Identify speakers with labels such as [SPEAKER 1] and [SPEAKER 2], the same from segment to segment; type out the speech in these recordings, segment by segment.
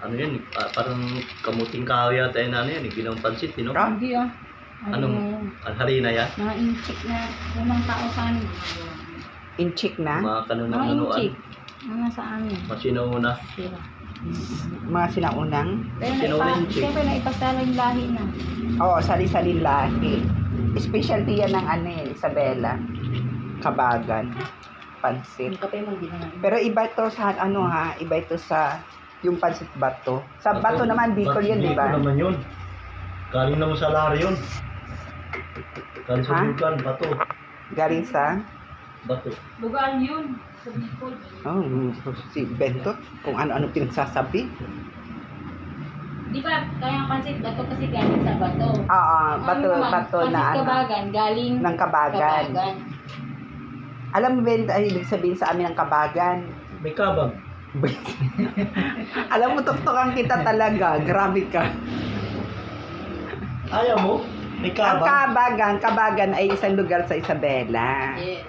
[SPEAKER 1] Ano yan, parang kamuting kahoy yata yun, ano yan, ginawang pansit, no?
[SPEAKER 2] Hindi ah.
[SPEAKER 1] Anong harina yan?
[SPEAKER 2] Mga inchik na unang tao sa amin.
[SPEAKER 3] Inchik na?
[SPEAKER 1] Mga
[SPEAKER 2] Mga
[SPEAKER 1] kanunan-nunuan.
[SPEAKER 2] inchik. Mga sa amin.
[SPEAKER 1] Masinauna.
[SPEAKER 2] Sila.
[SPEAKER 3] Mga sinaunang?
[SPEAKER 2] Pero
[SPEAKER 1] Sino na inchik?
[SPEAKER 2] siyempre naipagtala yung lahi na.
[SPEAKER 3] Oo, sali-sali lahi. Specialty yan ng ano eh, Isabela. Kabagan. Pansit.
[SPEAKER 2] Yung kape mo, hindi na.
[SPEAKER 3] Pero iba ito sa ano ha, iba ito sa yung pansit bato. Sa bato naman, Bicol yun, di ba?
[SPEAKER 1] Bicol naman yun. Galing naman sa lari yun. Galing sa
[SPEAKER 3] Ha?
[SPEAKER 1] Bulkan, bato.
[SPEAKER 3] Galing sa,
[SPEAKER 1] Bato.
[SPEAKER 2] Lugar yun. Sa Bicol.
[SPEAKER 3] si Bentot, kung ano-ano pinagsasabi.
[SPEAKER 2] Di ba, kaya ang pansit bato kasi galing sa bato.
[SPEAKER 3] Oo, bato,
[SPEAKER 2] Ano naman,
[SPEAKER 3] bato na
[SPEAKER 2] pansit
[SPEAKER 3] ano.
[SPEAKER 2] kabagan, galing
[SPEAKER 3] Ng kabagan. Alam mo, Ben, ay ibig sabihin sa amin ng kabagan.
[SPEAKER 1] May kabag.
[SPEAKER 3] Alam mo, tuktukan kita talaga. Grabe ka.
[SPEAKER 1] Ayaw mo? May
[SPEAKER 3] Ang
[SPEAKER 1] kabag.
[SPEAKER 3] kabagan ay isang lugar sa Isabela.
[SPEAKER 2] Yes.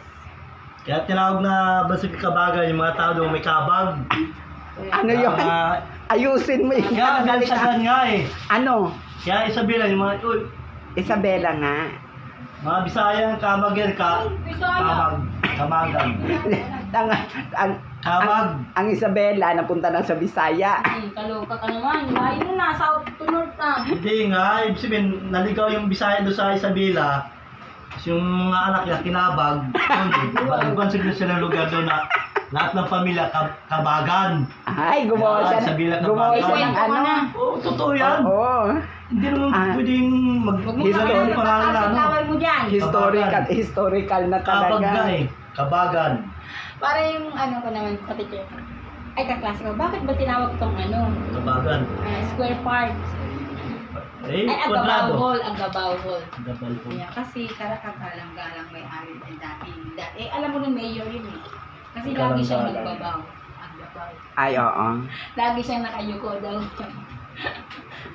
[SPEAKER 1] Kaya tinawag na basig kabagan yung mga tao doon may kabag.
[SPEAKER 3] Ano yun? Ayusin mo yung
[SPEAKER 1] Kaya
[SPEAKER 3] kanalitan.
[SPEAKER 1] gansagan nga eh.
[SPEAKER 3] Ano?
[SPEAKER 1] Kaya Isabela yung mga, uy,
[SPEAKER 3] Isabela nga.
[SPEAKER 1] mga Bisaya ang kabag yan, kabag, kamagan.
[SPEAKER 3] ang,
[SPEAKER 1] Kabag.
[SPEAKER 3] ang Isabela napunta lang sa Bisaya.
[SPEAKER 2] Kaloka ka naman. Lahi mo na, south to north na.
[SPEAKER 1] Hindi nga, ibig sabihin, naligaw yung Bisaya doon sa Isabela. Tapos yung mga anak niya, kinabag. Bansig na sila ng lugar doon na lahat ng pamilya, kabagan.
[SPEAKER 3] Ay, gumawa siya.
[SPEAKER 1] Isabela
[SPEAKER 3] Gumawa siya
[SPEAKER 1] kabagan.
[SPEAKER 3] ng ano.
[SPEAKER 1] Oo, totoo yan.
[SPEAKER 3] Oo.
[SPEAKER 1] Hindi naman pwedeng
[SPEAKER 3] History.
[SPEAKER 1] mag-history pangalan na ano.
[SPEAKER 2] Tawag mo dyan.
[SPEAKER 3] Historical na
[SPEAKER 1] Kabag
[SPEAKER 3] talaga.
[SPEAKER 1] nga eh. Kabagan.
[SPEAKER 2] Para yung ano ko naman, kapitid. Ay, kaklase ko. Bakit ba tinawag tong ano?
[SPEAKER 1] Kabagan.
[SPEAKER 2] Square part.
[SPEAKER 1] Eh,
[SPEAKER 2] Ay, ang
[SPEAKER 1] kwadrado.
[SPEAKER 2] gabaw hall. Ang gabaw hall.
[SPEAKER 1] Gabal po.
[SPEAKER 2] Kaya kasi karakagalang-galang may ari din dati. Eh, alam mo ng mayor yun eh. Kasi lagi siyang
[SPEAKER 1] Galang-galang.
[SPEAKER 2] nagbabaw. Ang gabaw.
[SPEAKER 3] Ay, oo.
[SPEAKER 2] Lagi siyang nakayuko daw.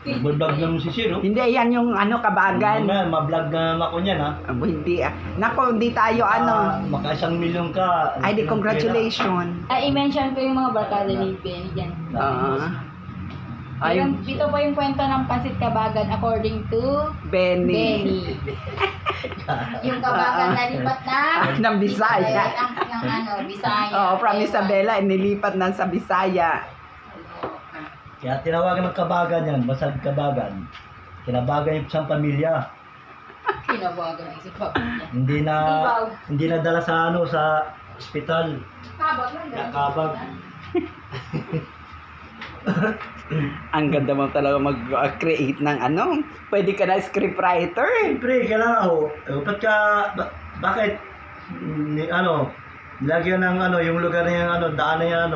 [SPEAKER 1] Nag-vlog naman si Siro.
[SPEAKER 3] Hindi, yan yung ano, kabagan.
[SPEAKER 1] Ma-vlog na ako niyan ha.
[SPEAKER 3] Hindi ah. Nako, hindi tayo ano.
[SPEAKER 1] Maka 1 milyon ka.
[SPEAKER 3] Ay, di congratulations.
[SPEAKER 2] Ay, i-mention ko yung mga barkada ni Benny dyan.
[SPEAKER 3] Oo. Ay,
[SPEAKER 2] Dito po yung kwento ng Pansit Kabagan according to
[SPEAKER 3] Benny.
[SPEAKER 2] Benny. Yung kabagan na lipat na
[SPEAKER 3] Ng Bisaya.
[SPEAKER 2] ng ano, Bisaya.
[SPEAKER 3] Oo, from
[SPEAKER 2] Ewan.
[SPEAKER 3] Isabela, nilipat na sa Bisaya.
[SPEAKER 1] Kaya tinawagan ng kabagan yan. Basag kabagan. Kinabagan yung isang pamilya.
[SPEAKER 2] Kinabagan ang isip ko.
[SPEAKER 1] Hindi na dala sa ano sa ospital.
[SPEAKER 2] Kabag lang.
[SPEAKER 1] Kaya kabag.
[SPEAKER 3] Ang ganda mo talaga mag-create ng ano. Pwede ka na scriptwriter.
[SPEAKER 1] Siyempre, kailangan ako. Ba't ka, bakit, nilagyan ng ano, yung lugar niya, daan na yan,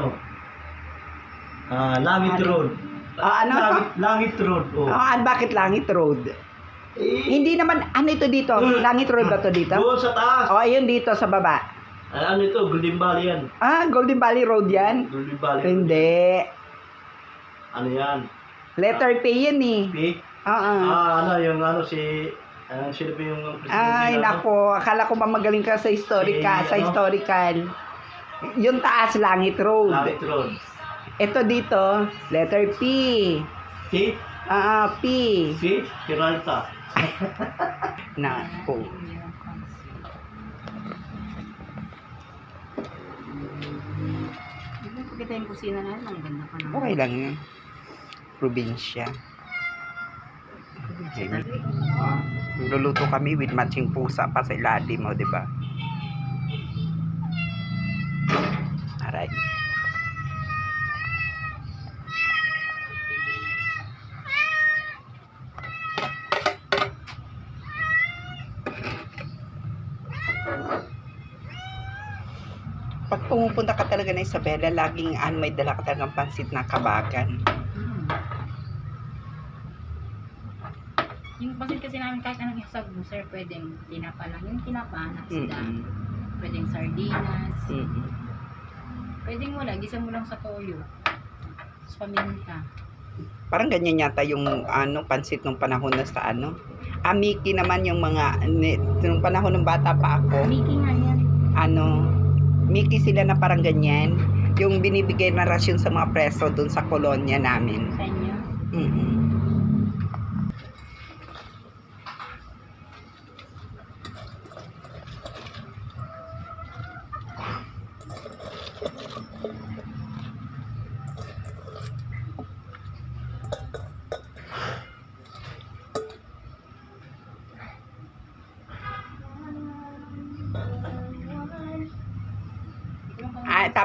[SPEAKER 1] Langit Road.
[SPEAKER 3] Ano?
[SPEAKER 1] Langit Road, oh.
[SPEAKER 3] Bakit Langit Road?
[SPEAKER 1] Eh,
[SPEAKER 3] Hindi naman, ano ito dito? Langit Road ba ito dito?
[SPEAKER 1] doon sa taas.
[SPEAKER 3] Ayun dito sa baba.
[SPEAKER 1] Ano ito, Golden Valley yan.
[SPEAKER 3] Golden Valley Road yan?
[SPEAKER 1] Golden Valley.
[SPEAKER 3] Hindi.
[SPEAKER 1] Ano yan?
[SPEAKER 3] Letter P yan eh.
[SPEAKER 1] P?
[SPEAKER 3] Oo.
[SPEAKER 1] Sino ba yung presidente
[SPEAKER 3] Ay,
[SPEAKER 1] na,
[SPEAKER 3] nako. Akala ko ba magaling ka sa historical.
[SPEAKER 1] Si,
[SPEAKER 3] Sa historical. Yung taas, Langit Road.
[SPEAKER 1] Langit Road.
[SPEAKER 3] Ito dito, letter P.
[SPEAKER 1] P?
[SPEAKER 3] P.
[SPEAKER 1] P? Peralta.
[SPEAKER 3] Nako.
[SPEAKER 2] Kita yung kusina na yun. Ang ganda pa naman.
[SPEAKER 3] Okay lang yun. Probinsya. Luluto kami with matching pusa pa sa ilalim mo, di ba? Alright. Pag pumupunta ka talaga na Isabela, laging may dala ka talagang pansit na kabagan.
[SPEAKER 2] Yung pansit kasi namin kahit anong isag mo, sir, pwedeng tinapa lang. Yung tinapa na isda. Pwedeng sardinas. Pwedeng wala, gisa mo lang sa toyo. Tapos paminta.
[SPEAKER 3] Parang ganyan yata yung pansit nung panahon na sa Miki naman yung mga nung panahon ng bata pa ako.
[SPEAKER 2] Miki nga yan.
[SPEAKER 3] Miki sila na parang ganyan. Yung binibigay na rasyon sa mga preso doon sa kolonya namin.
[SPEAKER 2] Sa inyo?
[SPEAKER 3] Mm-mm.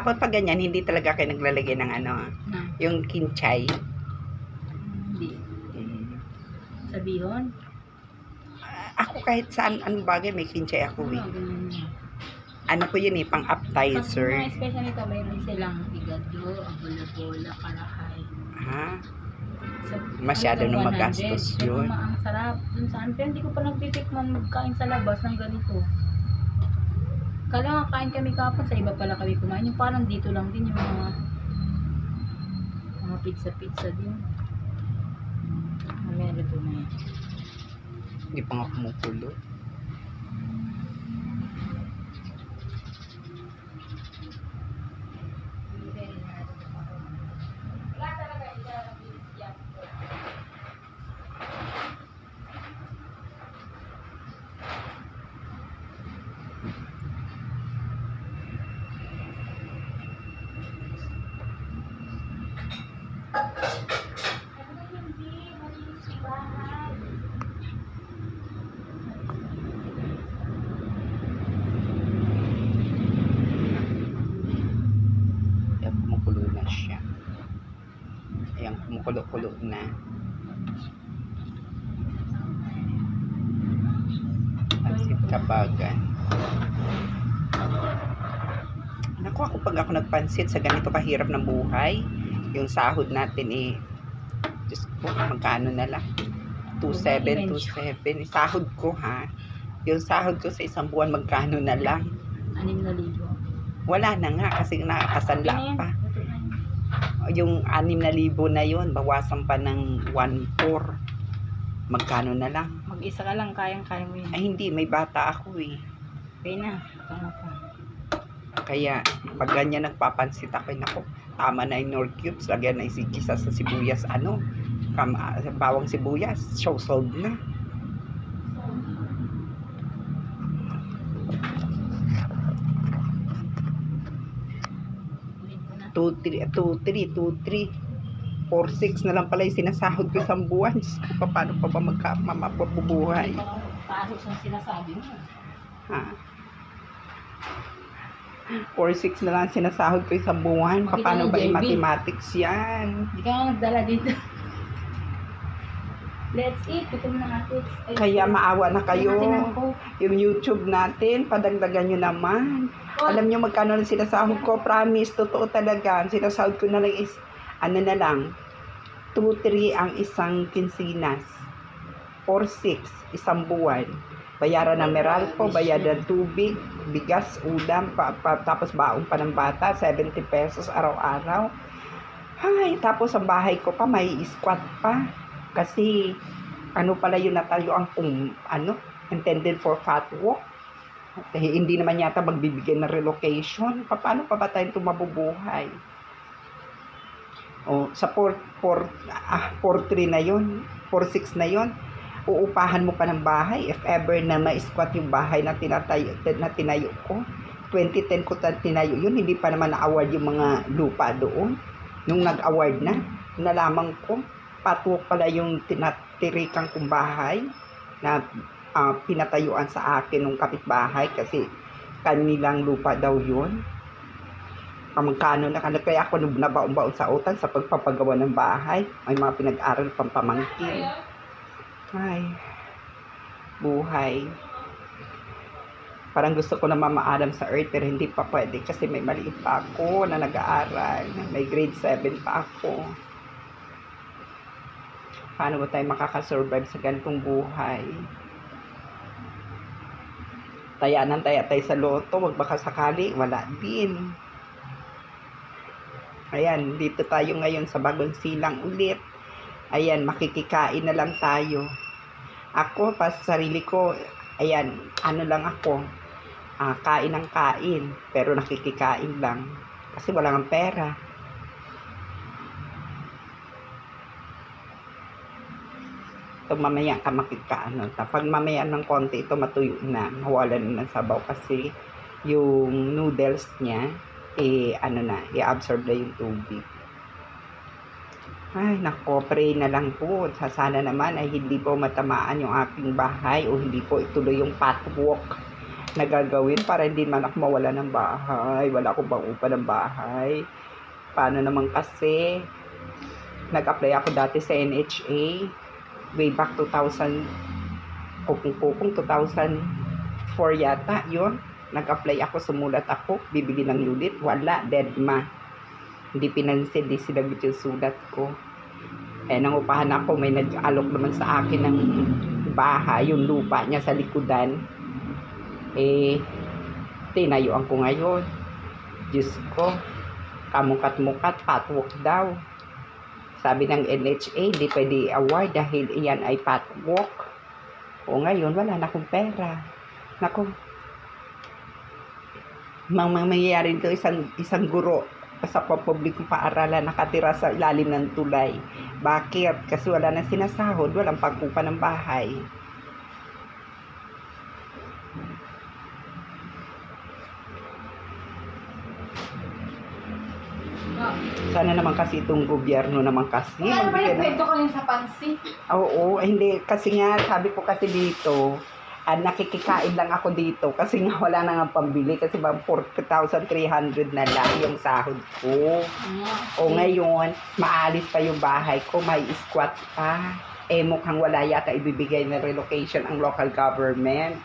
[SPEAKER 3] Tapos pag ganyan, hindi talaga kayo naglalagay ng ano,
[SPEAKER 2] Na,
[SPEAKER 3] yung kinchay.
[SPEAKER 2] hindi.
[SPEAKER 3] Mm.
[SPEAKER 2] Sabihon?
[SPEAKER 3] Ako kahit saan, anong bagay, may kinchay ako eh.
[SPEAKER 2] Ganun na.
[SPEAKER 3] Ano ko yun eh, pang
[SPEAKER 2] Kasi
[SPEAKER 3] appetizer.
[SPEAKER 2] mga special nito, mayroon silang igado, abola-bola, karahay.
[SPEAKER 3] Ha?
[SPEAKER 2] So,
[SPEAKER 3] Masyado
[SPEAKER 2] ano
[SPEAKER 3] na
[SPEAKER 2] to, 100.
[SPEAKER 3] magastos
[SPEAKER 2] Pero
[SPEAKER 3] yun.
[SPEAKER 2] ang sarap dun saan. Pero hindi ko pa nagtitikman magkain sa labas ng ganito. Kala nga kain kami kapon, sa iba pala kami kumain. Yung parang dito lang din yung mga pizza-pizza din. Meron ito na yan.
[SPEAKER 3] Hindi pa nga kumukulo. Ayan, kumukulo na siya. Ayan, kumukulo-kulo na. Pansit Kabagan. Naku, pag ako nagpansit sa ganito kahirap ng buhay, yung sahod natin eh, Diyos ko, magkano na lang? 2.7, 2.7. Sahod ko ha. Yung sahod ko sa isang buwan, magkano na lang?
[SPEAKER 2] 6,000.
[SPEAKER 3] Wala na nga kasi nakakasanla pa. Yung 6,000 na yun, bawasan pa ng 1.4. Magkano na lang?
[SPEAKER 2] Mag-isa ka lang, kayang-kaya mo yun.
[SPEAKER 3] Ay hindi, may bata ako eh.
[SPEAKER 2] Okay na. Tama pa.
[SPEAKER 3] Kaya pag ganyan nagpapansit ako, nako, tama na yung Nor cubes, lagyan na isigisa sa sibuyas, bawang sibuyas, show sold na.
[SPEAKER 2] Ulit ko na.
[SPEAKER 3] 2.3, 4.6 na lang pala yung sinasahod ko isang buwan. Diyos ko, paano pa ba mabubuhay?
[SPEAKER 2] Pasok sa sinasabi mo.
[SPEAKER 3] Ha? 4.6 na lang sinasahod ko isang buwan.
[SPEAKER 2] Makita
[SPEAKER 3] Paano
[SPEAKER 2] ng
[SPEAKER 3] ba yung
[SPEAKER 2] JB?
[SPEAKER 3] mathematics yan?
[SPEAKER 2] Hindi ka nga nagdala dito. Let's eat. Gutom na ate. Ay,
[SPEAKER 3] Kaya maawa na kayo.
[SPEAKER 2] natin ang Coke.
[SPEAKER 3] Yung YouTube natin, padagdagan nyo naman.
[SPEAKER 2] Oh.
[SPEAKER 3] Alam nyo magkano na sinasahod ko? Promise, totoo talaga. Sinasahod ko na lang is, ano na lang, 2-3 ang isang kinsinas. 4-6, isang buwan. Bayaran ng Meralco, bayaran ng tubig, bigas, ulam, tapos baon pa ng bata, 70 pesos araw-araw. Ay, tapos ang bahay ko pa, may squat pa. Kasi, ano pala yun natayo ang intended for catwalk. Eh, hindi naman yata magbibigay ng relocation. Paano pa ba tayo mabubuhay? O, sa 4-3 na yun, 4-6 na yun, uupahan mo pa ng bahay if ever na ma-squat yung bahay na tinayo ko. 2010 ko tinayo yun, hindi pa naman na-award yung mga lupa doon. Nung nag-award na, nalaman ko, patwalk pala yung tinatirikan kong bahay na pinatayuan sa akin ng kapitbahay kasi kanilang lupa daw yun. Magkano na kaya ako nabaon-baon sa utang sa pagpapagawa ng bahay. May mga pinag-aral pang pamangkin. Ay, buhay. Parang gusto ko na mamaalam sa earth pero hindi pa pwede kasi may maliit pa ako na nag-aaral. May grade 7 pa ako. Paano ba tayo makakasurvive sa ganitong buhay? Tayanan tayo sa loto, wag baka sakali, wala din. Ayan, dito tayo ngayon sa Bagong Silang ulit. Ayan, makikikain na lang tayo. Ako, pa sa sarili ko, ayan, ano lang ako, kain ng kain, pero nakikikain lang. Kasi wala kang pera. Ito mamaya ka makikaano. Pag mamaya ng konti, ito matuyo na. Mawala na ng sabaw kasi yung noodles niya, i-absorb na yung tubig. Ay, nako, pray na lang po. Sana naman ay hindi po matamaan yung aking bahay o hindi po ituloy yung patwalk na gagawin para hindi man ako mawala ng bahay. Wala akong bang upa ng bahay. Paano naman kasi, nag-apply ako dati sa NHA way back 2000, 2004 yata, yun. Nag-apply ako, sumulat ako, bibili ng unit, wala, deadma. Hindi pinansin, di sinagot yung sulat ko. Nangupahan ako, may nag-alok naman sa akin ng bahay, yung lupa niya sa likodan. Tinayuan ko ngayon. Diyos ko, kamukat-mukat, patwalk daw. Sabi ng NHA, di pwede award dahil iyan ay patwalk. O ngayon, wala na akong pera. Naku, mangyayari ito isang guro sa pampublikong paaralan nakatira sa ilalim ng tulay. Bakit? Kasi wala nang sinasahod, walang pagkupa ng bahay. Sana naman kasi itong gobyerno naman kasi.
[SPEAKER 2] Ano ba yung kwento ko rin sa pansit?
[SPEAKER 3] Oo, hindi. Kasi nga, sabi ko kasi dito, nakikikain lang ako dito kasi nga wala na nga pambili kasi ba 4,300 na lang yung sahod ko. O ngayon, maalis pa yung bahay ko, may squat pa. Mukhang wala yata ibibigay na relocation ang local government.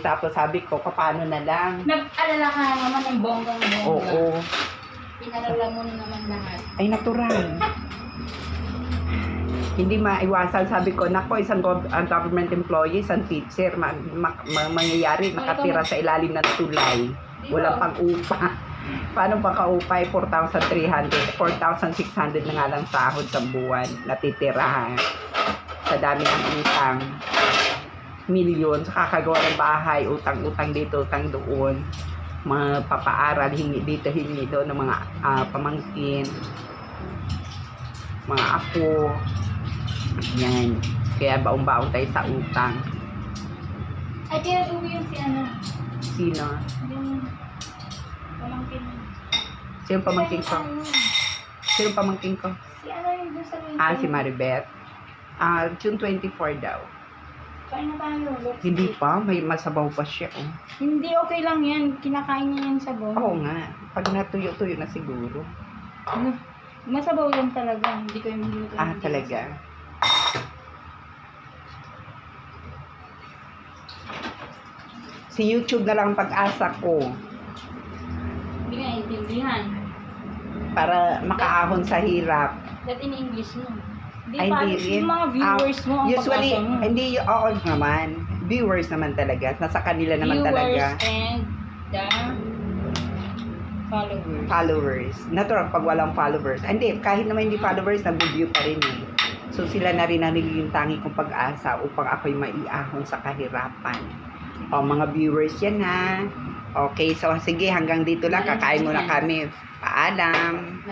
[SPEAKER 3] Tapos sabi ko, paano na lang?
[SPEAKER 2] Nag-alala ka naman ng bonggang-bongga.
[SPEAKER 3] Oo.
[SPEAKER 2] Pinalala mo na naman lahat.
[SPEAKER 3] Ay, natural. Hindi maiwasan, sabi ko, nako, isang government employee, isang teacher, mangyayari, nakatira sa ilalim ng tulay. Walang pang-upa. Paano pa ka-upa? 4,300, 4,600 na nga lang sahod sa buwan, natitirahan. Sa dami ng utang. Milyon, sa kakagawa ng bahay, utang-utang dito, utang doon. Mga papaaral, hingi dito, hingi doon ng mga pamangkin. Mga apo. Yan. Kaya baong-baong tayo sa utang.
[SPEAKER 2] Ay, kaya uwi yung si ano?
[SPEAKER 3] Sino?
[SPEAKER 2] Yung pamangkin.
[SPEAKER 3] Sino pamangkin ko? Sino pamangkin ko?
[SPEAKER 2] Si ano yung doon sa
[SPEAKER 3] Si Maribeth. June 24 daw.
[SPEAKER 2] Kain na tayo.
[SPEAKER 3] Hindi pa, may masabaw pa siya. Oh.
[SPEAKER 2] Hindi, okay lang yan. Kinakain niya yan sa bon.
[SPEAKER 3] Oo nga. Pag natuyo-tuyo na siguro.
[SPEAKER 2] Ano? Masabaw yan talaga. Hindi ko yung minuto.
[SPEAKER 3] Talaga. Si YouTube na lang ang pag-asa ko
[SPEAKER 2] Hindi nga intindihan.
[SPEAKER 3] para makaahon sa hirap.
[SPEAKER 2] That in English mo.
[SPEAKER 3] Ay, hindi rin.
[SPEAKER 2] Yung mga viewers mo ang
[SPEAKER 3] Usually,
[SPEAKER 2] pag-asa mo.
[SPEAKER 3] hindi, oo naman. Viewers naman talaga. Nasa kanila naman
[SPEAKER 2] Viewers
[SPEAKER 3] talaga.
[SPEAKER 2] and the followers.
[SPEAKER 3] Followers. Natural, pag walang followers. Hindi, kahit naman hindi followers, nag-view pa rin eh. So, sila na rin ang nagiging tangi kong pag-asa upang ako'y maiahon sa kahirapan. O, mga viewers yan ha. Okay, so sige, hanggang dito lang. Kakain muna kami. Paalam.